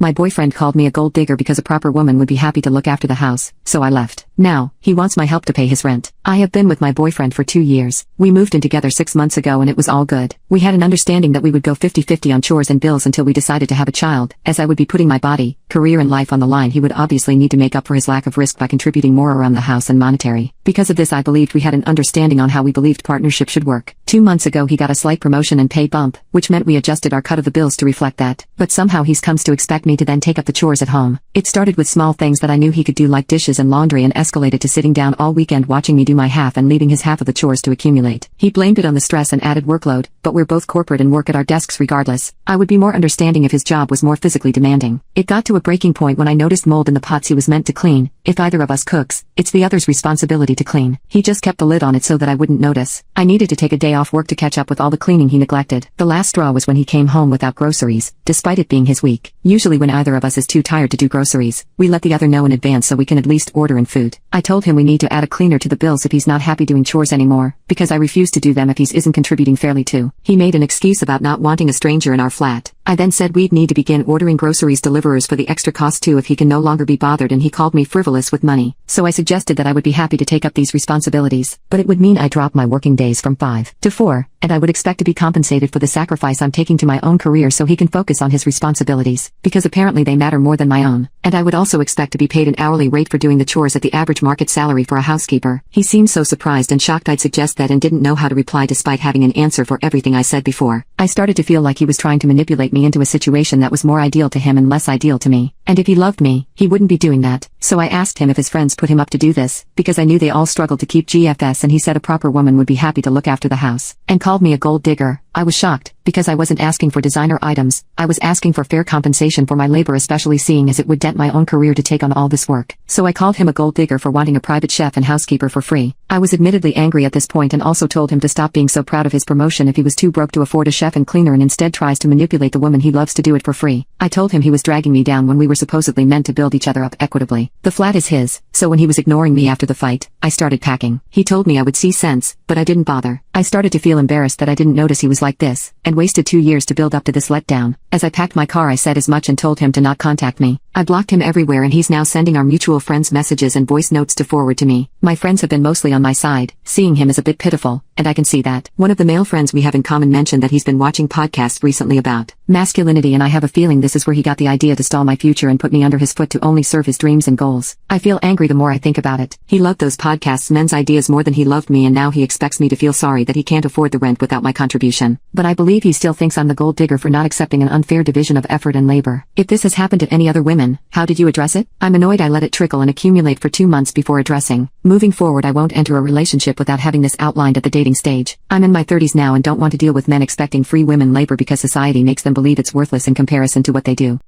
My boyfriend called me a gold digger because a proper woman would be happy to look after the house, so I left. Now, he wants my help to pay his rent. I have been with my boyfriend for 2 years. We moved in together 6 months ago and it was all good. We had an understanding that we would go 50-50 on chores and bills until we decided to have a child. As I would be putting my body, career and life on the line, he would obviously need to make up for his lack of risk by contributing more around the house and monetary. Because of this, I believed we had an understanding on how we believed partnership should work. 2 months ago he got a slight promotion and pay bump, which meant we adjusted our cut of the bills to reflect that. But somehow he's comes to expect me to then take up the chores at home. It started with small things that I knew he could do like dishes and laundry and escalated to sitting down all weekend watching me do my half and leaving his half of the chores to accumulate. He blamed it on the stress and added workload, but we're both corporate and work at our desks regardless. I would be more understanding if his job was more physically demanding. It got to a breaking point when I noticed mold in the pots he was meant to clean. If either of us cooks, it's the other's responsibility to clean. He just kept the lid on it so that I wouldn't notice. I needed to take a day off work to catch up with all the cleaning he neglected. The last straw was when he came home without groceries, despite it being his week. Usually when either of us is too tired to do groceries, we let the other know in advance so we can at least order in food. I told him we need to add a cleaner to the bills if he's not happy doing chores anymore, because I refuse to do them if he isn't contributing fairly too. He made an excuse about not wanting a stranger in our flat. I then said we'd need to begin ordering groceries deliverers for the extra cost too if he can no longer be bothered, and he called me frivolous with money. So I suggested that I would be happy to take up these responsibilities, but it would mean I drop my working days from 5 to 4, and I would expect to be compensated for the sacrifice I'm taking to my own career so he can focus on his responsibilities, because apparently they matter more than my own. And I would also expect to be paid an hourly rate for doing the chores at the average market salary for a housekeeper. He seemed so surprised and shocked I'd suggest that and didn't know how to reply despite having an answer for everything I said before. I started to feel like he was trying to manipulate me into a situation that was more ideal to him and less ideal to me. And if he loved me, he wouldn't be doing that. So I asked him if his friends put him up to do this, because I knew they all struggled to keep GFS, and he said a proper woman would be happy to look after the house, and called me a gold digger. I was shocked, because I wasn't asking for designer items. I was asking for fair compensation for my labor, especially seeing as it would dent my own career to take on all this work. So I called him a gold digger for wanting a private chef and housekeeper for free. I was admittedly angry at this point and also told him to stop being so proud of his promotion if he was too broke to afford a chef and cleaner and instead tries to manipulate the woman he loves to do it for free. I told him he was dragging me down when we were supposedly meant to build each other up equitably. The flat is his, so when he was ignoring me after the fight, I started packing. He told me I would see sense, but I didn't bother. I started to feel embarrassed that I didn't notice he was like this, and wasted 2 years to build up to this letdown. As I packed my car, I said as much and told him to not contact me. I blocked him everywhere, and he's now sending our mutual friends messages and voice notes to forward to me. My friends have been mostly on my side. Seeing him is a bit pitiful, and I can see that. One of the male friends we have in common mentioned that he's been watching podcasts recently about masculinity, and I have a feeling this is where he got the idea to stall my future and put me under his foot to only serve his dreams and goals. I feel angry the more I think about it. He loved those podcasts, men's ideas, more than he loved me, and now he expects me to feel sorry that he can't afford the rent without my contribution. But I believe he still thinks I'm the gold digger for not accepting an unfair division of effort and labor. If this has happened to any other women, how did you address it? I'm annoyed I let it trickle and accumulate for 2 months before addressing. Moving forward, I won't enter a relationship without having this outlined at the dating stage. I'm in my 30s now and don't want to deal with men expecting free women labor because society makes them believe it's worthless in comparison to what they do.